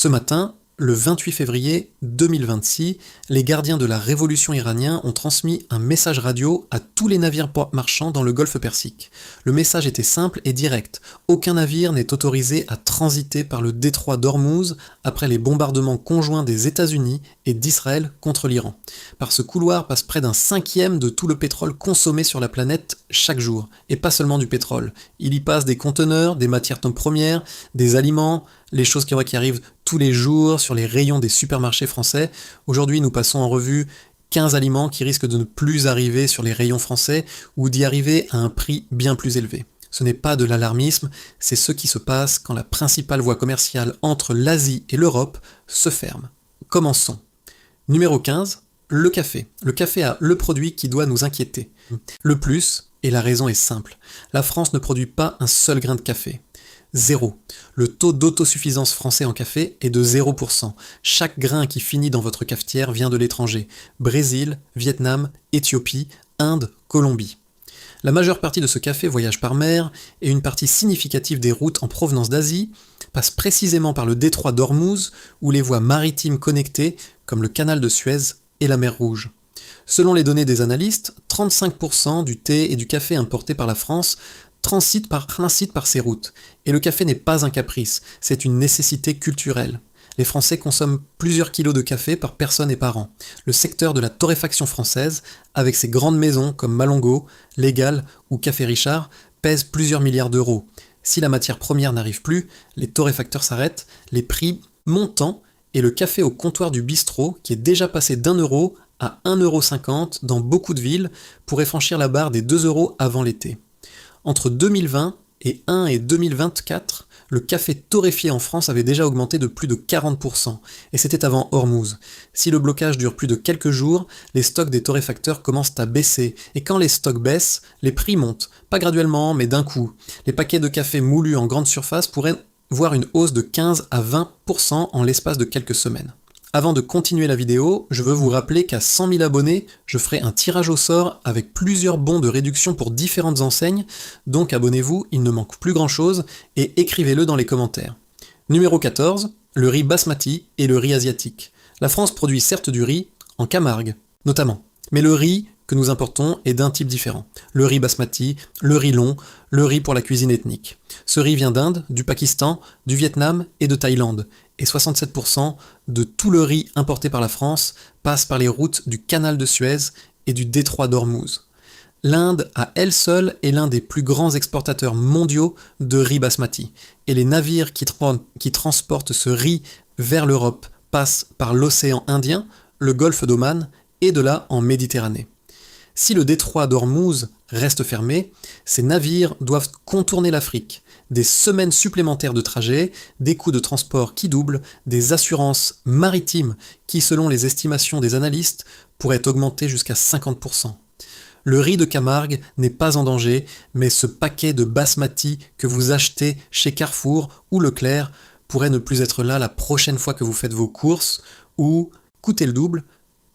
Ce matin, le 28 février 2026, les gardiens de la révolution iranienne ont transmis un message radio à tous les navires marchands dans le golfe Persique. Le message était simple et direct. Aucun navire n'est autorisé à transiter par le détroit d'Ormuz après les bombardements conjoints des États-Unis et d'Israël contre l'Iran. Par ce couloir passe près d'un cinquième de tout le pétrole consommé sur la planète chaque jour. Et pas seulement du pétrole. Il y passe des conteneurs, des matières premières, des aliments, les choses qui arrivent tous les jours sur les rayons des supermarchés français. Aujourd'hui, nous passons en revue 15 aliments qui risquent de ne plus arriver sur les rayons français ou d'y arriver à un prix bien plus élevé. Ce n'est pas de l'alarmisme, c'est ce qui se passe quand la principale voie commerciale entre l'Asie et l'Europe se ferme. Commençons. Numéro 15, le café. Le café a le produit qui doit nous inquiéter. Le plus, et la raison est simple, la France ne produit pas un seul grain de café. 0. Le taux d'autosuffisance français en café est de 0%. Chaque grain qui finit dans votre cafetière vient de l'étranger. Brésil, Vietnam, Éthiopie, Inde, Colombie. La majeure partie de ce café voyage par mer et une partie significative des routes en provenance d'Asie passe précisément par le détroit d'Ormuz ou les voies maritimes connectées comme le canal de Suez et la mer Rouge. Selon les données des analystes, 35% du thé et du café importés par la France transitent par ces routes. Et le café n'est pas un caprice, c'est une nécessité culturelle. Les Français consomment plusieurs kilos de café par personne et par an. Le secteur de la torréfaction française, avec ses grandes maisons comme Malongo, Légal ou Café Richard, pèse plusieurs milliards d'euros. Si la matière première n'arrive plus, les torréfacteurs s'arrêtent, les prix montant, et le café au comptoir du bistrot, qui est déjà passé d'1 € à 1,50 € dans beaucoup de villes, pourrait franchir la barre des 2 € avant l'été. Entre 2020 et 2024, le café torréfié en France avait déjà augmenté de plus de 40%, et c'était avant Ormuz. Si le blocage dure plus de quelques jours, les stocks des torréfacteurs commencent à baisser, et quand les stocks baissent, les prix montent, pas graduellement, mais d'un coup. Les paquets de café moulus en grande surface pourraient voir une hausse de 15 à 20% en l'espace de quelques semaines. Avant de continuer la vidéo, je veux vous rappeler qu'à 100 000 abonnés, je ferai un tirage au sort avec plusieurs bons de réduction pour différentes enseignes, donc abonnez-vous, il ne manque plus grand chose, et écrivez-le dans les commentaires. Numéro 14, le riz basmati et le riz asiatique. La France produit certes du riz, en Camargue, notamment, mais le riz que nous importons est d'un type différent. Le riz basmati, le riz long, le riz pour la cuisine ethnique. Ce riz vient d'Inde, du Pakistan, du Vietnam et de Thaïlande. Et 67% de tout le riz importé par la France passe par les routes du canal de Suez et du détroit d'Ormuz. L'Inde, à elle seule, est l'un des plus grands exportateurs mondiaux de riz basmati. Et les navires qui transportent ce riz vers l'Europe passent par l'océan Indien, le golfe d'Oman et de là en Méditerranée. Si le détroit d'Ormuz reste fermé, ces navires doivent contourner l'Afrique. Des semaines supplémentaires de trajet, des coûts de transport qui doublent, des assurances maritimes qui, selon les estimations des analystes, pourraient augmenter jusqu'à 50%. Le riz de Camargue n'est pas en danger, mais ce paquet de basmati que vous achetez chez Carrefour ou Leclerc pourrait ne plus être là la prochaine fois que vous faites vos courses ou coûter le double.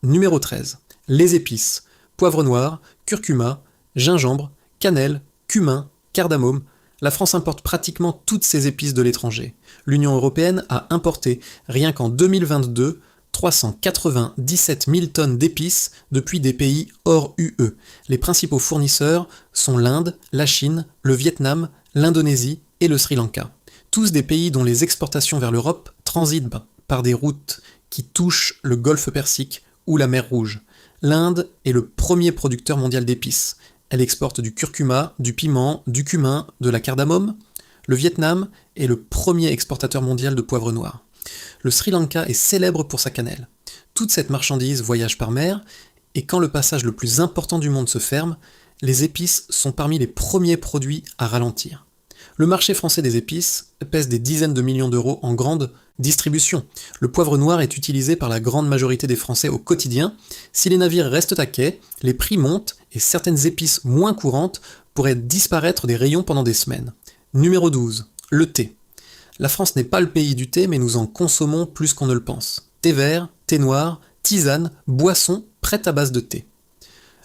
Numéro 13. Les épices. Poivre noir, curcuma, gingembre, cannelle, cumin, cardamome. La France importe pratiquement toutes ces épices de l'étranger. L'Union européenne a importé, rien qu'en 2022, 397 000 tonnes d'épices depuis des pays hors UE. Les principaux fournisseurs sont l'Inde, la Chine, le Vietnam, l'Indonésie et le Sri Lanka. Tous des pays dont les exportations vers l'Europe transitent par des routes qui touchent le golfe Persique ou la mer Rouge. L'Inde est le premier producteur mondial d'épices. Elle exporte du curcuma, du piment, du cumin, de la cardamome. Le Vietnam est le premier exportateur mondial de poivre noir. Le Sri Lanka est célèbre pour sa cannelle. Toute cette marchandise voyage par mer, et quand le passage le plus important du monde se ferme, les épices sont parmi les premiers produits à ralentir. Le marché français des épices pèse des dizaines de millions d'euros en grande distribution. Le poivre noir est utilisé par la grande majorité des Français au quotidien. Si les navires restent à quai, les prix montent et certaines épices moins courantes pourraient disparaître des rayons pendant des semaines. Numéro 12. Le thé. La France n'est pas le pays du thé, mais nous en consommons plus qu'on ne le pense. Thé vert, thé noir, tisane, boissons prêtes à base de thé.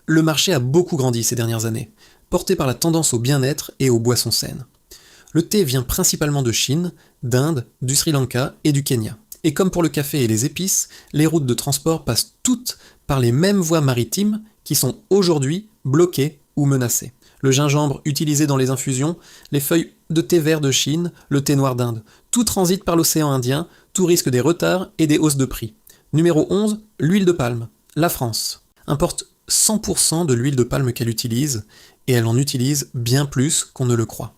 Le marché a beaucoup grandi ces dernières années, porté par la tendance au bien-être et aux boissons saines. Le thé vient principalement de Chine, d'Inde, du Sri Lanka et du Kenya. Et comme pour le café et les épices, les routes de transport passent toutes par les mêmes voies maritimes qui sont aujourd'hui bloquées ou menacées. Le gingembre utilisé dans les infusions, les feuilles de thé vert de Chine, le thé noir d'Inde, tout transite par l'océan Indien, tout risque des retards et des hausses de prix. Numéro 11, l'huile de palme. La France importe 100% de l'huile de palme qu'elle utilise, et elle en utilise bien plus qu'on ne le croit.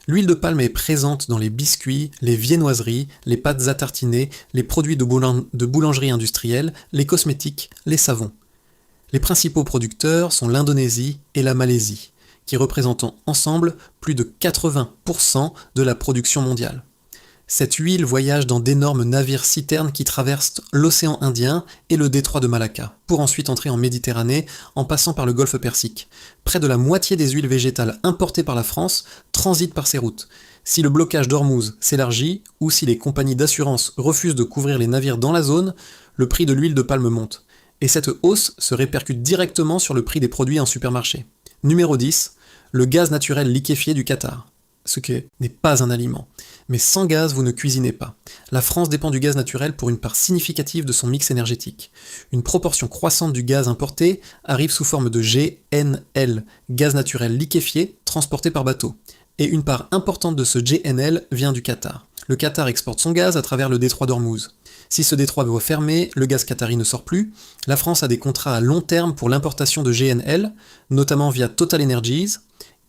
L'huile de palme est présente dans les biscuits, les viennoiseries, les pâtes à tartiner, les produits de boulangerie industrielle, les cosmétiques, les savons. Les principaux producteurs sont l'Indonésie et la Malaisie, qui représentent ensemble plus de 80% de la production mondiale. Cette huile voyage dans d'énormes navires-citernes qui traversent l'océan Indien et le détroit de Malacca, pour ensuite entrer en Méditerranée en passant par le golfe Persique. Près de la moitié des huiles végétales importées par la France transitent par ces routes. Si le blocage d'Ormuz s'élargit, ou si les compagnies d'assurance refusent de couvrir les navires dans la zone, le prix de l'huile de palme monte. Et cette hausse se répercute directement sur le prix des produits en supermarché. Numéro 10, le gaz naturel liquéfié du Qatar. Ce qui n'est pas un aliment. Mais sans gaz, vous ne cuisinez pas. La France dépend du gaz naturel pour une part significative de son mix énergétique. Une proportion croissante du gaz importé arrive sous forme de GNL, gaz naturel liquéfié, transporté par bateau. Et une part importante de ce GNL vient du Qatar. Le Qatar exporte son gaz à travers le détroit d'Ormuz. Si ce détroit doit fermer, le gaz qatari ne sort plus. La France a des contrats à long terme pour l'importation de GNL, notamment via Total Energies.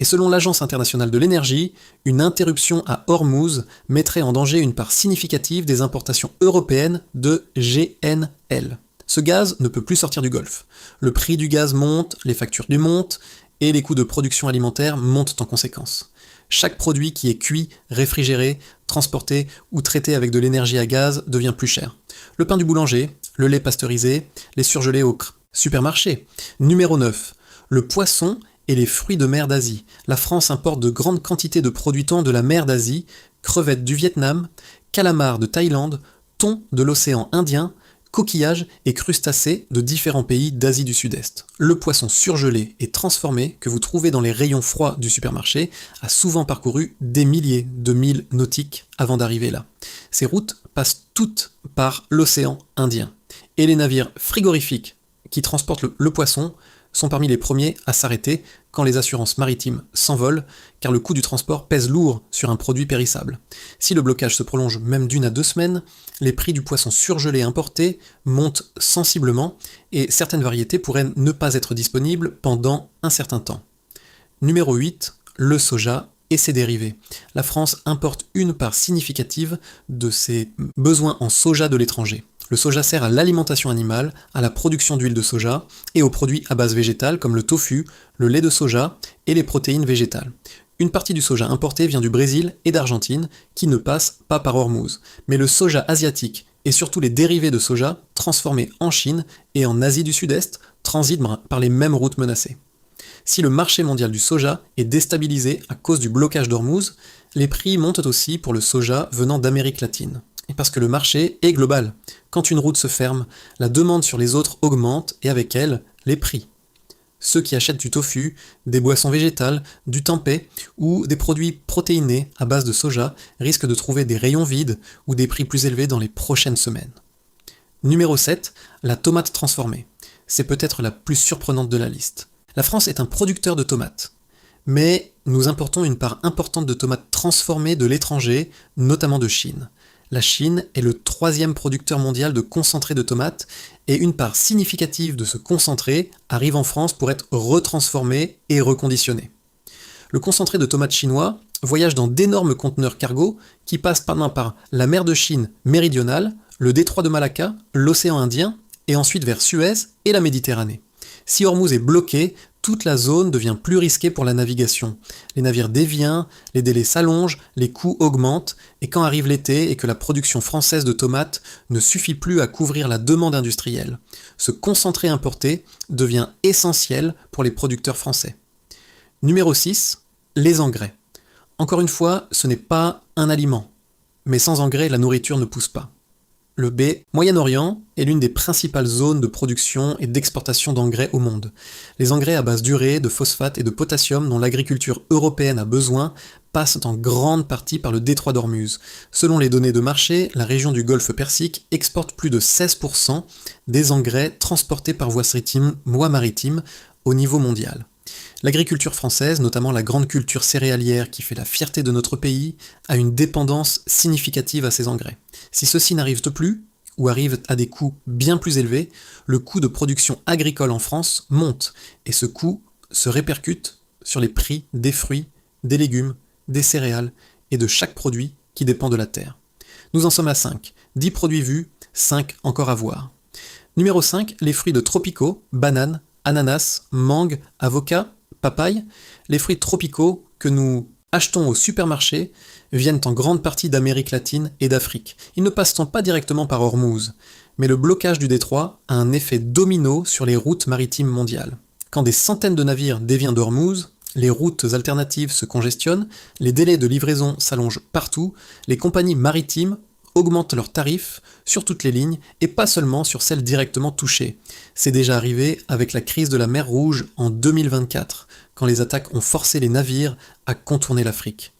Et selon l'Agence internationale de l'énergie, une interruption à Ormuz mettrait en danger une part significative des importations européennes de GNL. Ce gaz ne peut plus sortir du Golfe. Le prix du gaz monte, les factures montent, et les coûts de production alimentaire montent en conséquence. Chaque produit qui est cuit, réfrigéré, transporté ou traité avec de l'énergie à gaz devient plus cher. Le pain du boulanger, le lait pasteurisé, les surgelés au supermarché. Numéro 9. Le poisson et les fruits de mer d'Asie. La France importe de grandes quantités de produits thon de la mer d'Asie, crevettes du Vietnam, calamars de Thaïlande, thon de l'océan Indien, coquillages et crustacés de différents pays d'Asie du Sud-Est. Le poisson surgelé et transformé que vous trouvez dans les rayons froids du supermarché a souvent parcouru des milliers de milles nautiques avant d'arriver là. Ces routes passent toutes par l'océan Indien. Et les navires frigorifiques qui transportent le poisson sont parmi les premiers à s'arrêter quand les assurances maritimes s'envolent, car le coût du transport pèse lourd sur un produit périssable. Si le blocage se prolonge même d'1 à 2 semaines, les prix du poisson surgelé importé montent sensiblement et certaines variétés pourraient ne pas être disponibles pendant un certain temps. Numéro 8, le soja et ses dérivés. La France importe une part significative de ses besoins en soja de l'étranger. Le soja sert à l'alimentation animale, à la production d'huile de soja et aux produits à base végétale comme le tofu, le lait de soja et les protéines végétales. Une partie du soja importé vient du Brésil et d'Argentine, qui ne passe pas par Ormuz. Mais le soja asiatique et surtout les dérivés de soja transformés en Chine et en Asie du Sud-Est transitent par les mêmes routes menacées. Si le marché mondial du soja est déstabilisé à cause du blocage d'Ormuz, les prix montent aussi pour le soja venant d'Amérique latine. Et parce que le marché est global. Quand une route se ferme, la demande sur les autres augmente et avec elle, les prix. Ceux qui achètent du tofu, des boissons végétales, du tempeh ou des produits protéinés à base de soja risquent de trouver des rayons vides ou des prix plus élevés dans les prochaines semaines. Numéro 7, la tomate transformée. C'est peut-être la plus surprenante de la liste. La France est un producteur de tomates. Mais nous importons une part importante de tomates transformées de l'étranger, notamment de Chine. La Chine est le 3e producteur mondial de concentré de tomates et une part significative de ce concentré arrive en France pour être retransformé et reconditionné. Le concentré de tomates chinois voyage dans d'énormes conteneurs cargo qui passent par la mer de Chine méridionale, le détroit de Malacca, l'océan Indien et ensuite vers Suez et la Méditerranée. Si Ormuz est bloqué, toute la zone devient plus risquée pour la navigation. Les navires dévient, les délais s'allongent, les coûts augmentent, et quand arrive l'été et que la production française de tomates ne suffit plus à couvrir la demande industrielle, ce concentré importé devient essentiel pour les producteurs français. Numéro 6, les engrais. Encore une fois, ce n'est pas un aliment, mais sans engrais, la nourriture ne pousse pas. Le B. Moyen-Orient est l'une des principales zones de production et d'exportation d'engrais au monde. Les engrais à base d'urée, de phosphate et de potassium dont l'agriculture européenne a besoin passent en grande partie par le détroit d'Ormuz. Selon les données de marché, la région du Golfe Persique exporte plus de 16% des engrais transportés par voie maritime au niveau mondial. L'agriculture française, notamment la grande culture céréalière qui fait la fierté de notre pays, a une dépendance significative à ces engrais. Si ceux-ci n'arrivent plus, ou arrivent à des coûts bien plus élevés, le coût de production agricole en France monte, et ce coût se répercute sur les prix des fruits, des légumes, des céréales et de chaque produit qui dépend de la terre. Nous en sommes à 5. 10 produits vus, 5 encore à voir. Numéro 5, les fruits de tropicaux, bananes, ananas, mangue, avocat, papaye. Les fruits tropicaux que nous achetons au supermarché viennent en grande partie d'Amérique latine et d'Afrique. Ils ne passent pas directement par Ormuz, mais le blocage du détroit a un effet domino sur les routes maritimes mondiales. Quand des centaines de navires déviennent d'Ormuz, les routes alternatives se congestionnent, les délais de livraison s'allongent partout, les compagnies maritimes augmentent leurs tarifs sur toutes les lignes et pas seulement sur celles directement touchées. C'est déjà arrivé avec la crise de la mer Rouge en 2024, quand les attaques ont forcé les navires à contourner l'Afrique.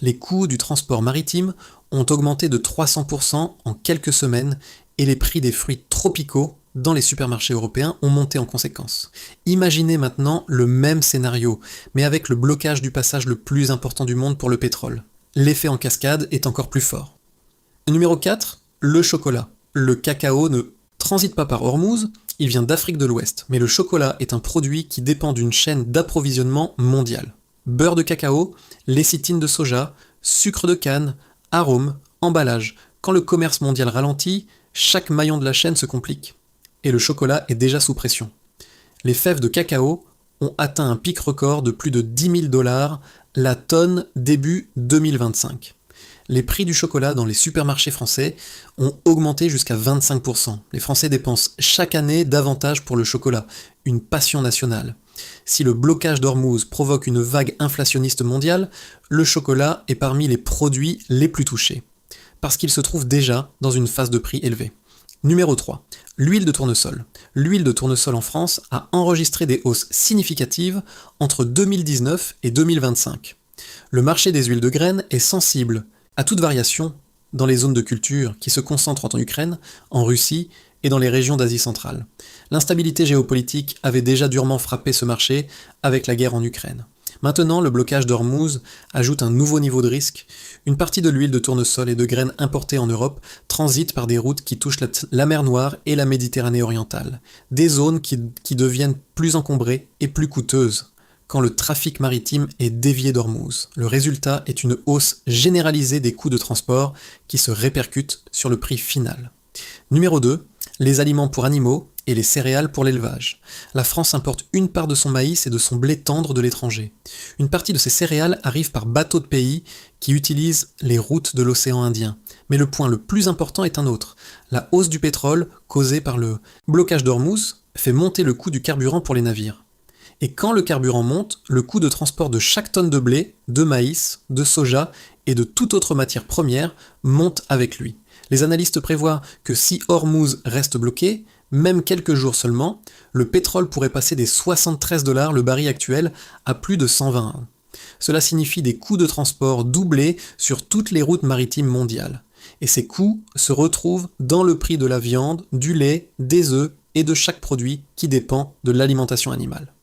Les coûts du transport maritime ont augmenté de 300% en quelques semaines et les prix des fruits tropicaux dans les supermarchés européens ont monté en conséquence. Imaginez maintenant le même scénario, mais avec le blocage du passage le plus important du monde pour le pétrole. L'effet en cascade est encore plus fort. Numéro 4, le chocolat. Le cacao ne transite pas par Ormuz, il vient d'Afrique de l'Ouest, mais le chocolat est un produit qui dépend d'une chaîne d'approvisionnement mondiale. Beurre de cacao, lécithine de soja, sucre de canne, arômes, emballage. Quand le commerce mondial ralentit, chaque maillon de la chaîne se complique. Et le chocolat est déjà sous pression. Les fèves de cacao ont atteint un pic record de plus de 10 000 $ la tonne début 2025. Les prix du chocolat dans les supermarchés français ont augmenté jusqu'à 25%. Les Français dépensent chaque année davantage pour le chocolat, une passion nationale. Si le blocage d'Ormuz provoque une vague inflationniste mondiale, le chocolat est parmi les produits les plus touchés, parce qu'il se trouve déjà dans une phase de prix élevée. Numéro 3. L'huile de tournesol. L'huile de tournesol en France a enregistré des hausses significatives entre 2019 et 2025. Le marché des huiles de graines est sensible à toute variation dans les zones de culture qui se concentrent en Ukraine, en Russie et dans les régions d'Asie centrale. L'instabilité géopolitique avait déjà durement frappé ce marché avec la guerre en Ukraine. Maintenant, le blocage d'Ormuz ajoute un nouveau niveau de risque. Une partie de l'huile de tournesol et de graines importées en Europe transite par des routes qui touchent la mer Noire et la Méditerranée orientale. Des zones qui deviennent plus encombrées et plus coûteuses quand le trafic maritime est dévié d'Ormuz. Le résultat est une hausse généralisée des coûts de transport qui se répercute sur le prix final. Numéro 2, les aliments pour animaux et les céréales pour l'élevage. La France importe une part de son maïs et de son blé tendre de l'étranger. Une partie de ces céréales arrive par bateau de pays qui utilisent les routes de l'océan Indien. Mais le point le plus important est un autre. La hausse du pétrole causée par le blocage d'Ormuz fait monter le coût du carburant pour les navires. Et quand le carburant monte, le coût de transport de chaque tonne de blé, de maïs, de soja et de toute autre matière première monte avec lui. Les analystes prévoient que si Ormuz reste bloqué, même quelques jours seulement, le pétrole pourrait passer des 73 $ le baril actuel à plus de 120. Cela signifie des coûts de transport doublés sur toutes les routes maritimes mondiales. Et ces coûts se retrouvent dans le prix de la viande, du lait, des œufs et de chaque produit qui dépend de l'alimentation animale.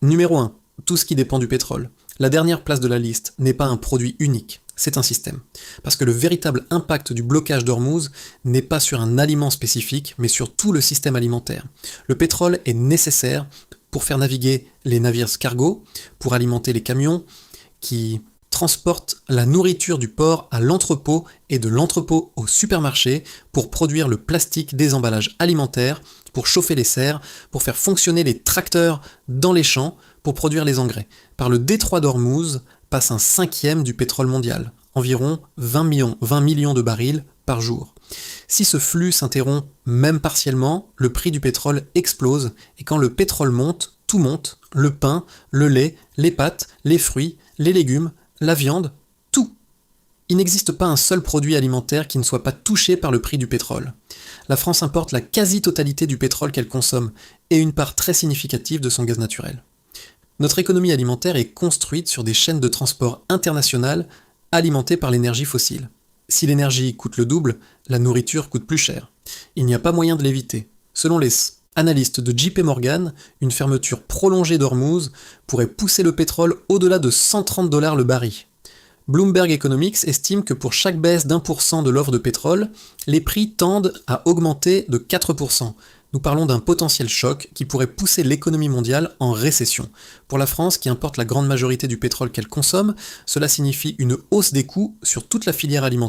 Numéro 1. Tout ce qui dépend du pétrole. La dernière place de la liste n'est pas un produit unique, c'est un système. Parce que le véritable impact du blocage d'Ormuz n'est pas sur un aliment spécifique, mais sur tout le système alimentaire. Le pétrole est nécessaire pour faire naviguer les navires cargo, pour alimenter les camions qui transportent la nourriture du port à l'entrepôt et de l'entrepôt au supermarché, pour produire le plastique des emballages alimentaires, pour chauffer les serres, pour faire fonctionner les tracteurs dans les champs, pour produire les engrais. Par le détroit d'Ormuz passe un 1/5 du pétrole mondial, environ 20 millions de barils par jour. Si ce flux s'interrompt même partiellement, le prix du pétrole explose, et quand le pétrole monte, tout monte, le pain, le lait, les pâtes, les fruits, les légumes, la viande, tout. Il n'existe pas un seul produit alimentaire qui ne soit pas touché par le prix du pétrole. La France importe la quasi-totalité du pétrole qu'elle consomme, et une part très significative de son gaz naturel. Notre économie alimentaire est construite sur des chaînes de transport internationales alimentées par l'énergie fossile. Si l'énergie coûte le double, la nourriture coûte plus cher. Il n'y a pas moyen de l'éviter. Selon les analystes de JP Morgan, une fermeture prolongée d'Ormuz pourrait pousser le pétrole au-delà de 130 $ le baril. Bloomberg Economics estime que pour chaque baisse d'1% de l'offre de pétrole, les prix tendent à augmenter de 4%. Nous parlons d'un potentiel choc qui pourrait pousser l'économie mondiale en récession. Pour la France, qui importe la grande majorité du pétrole qu'elle consomme, cela signifie une hausse des coûts sur toute la filière alimentaire.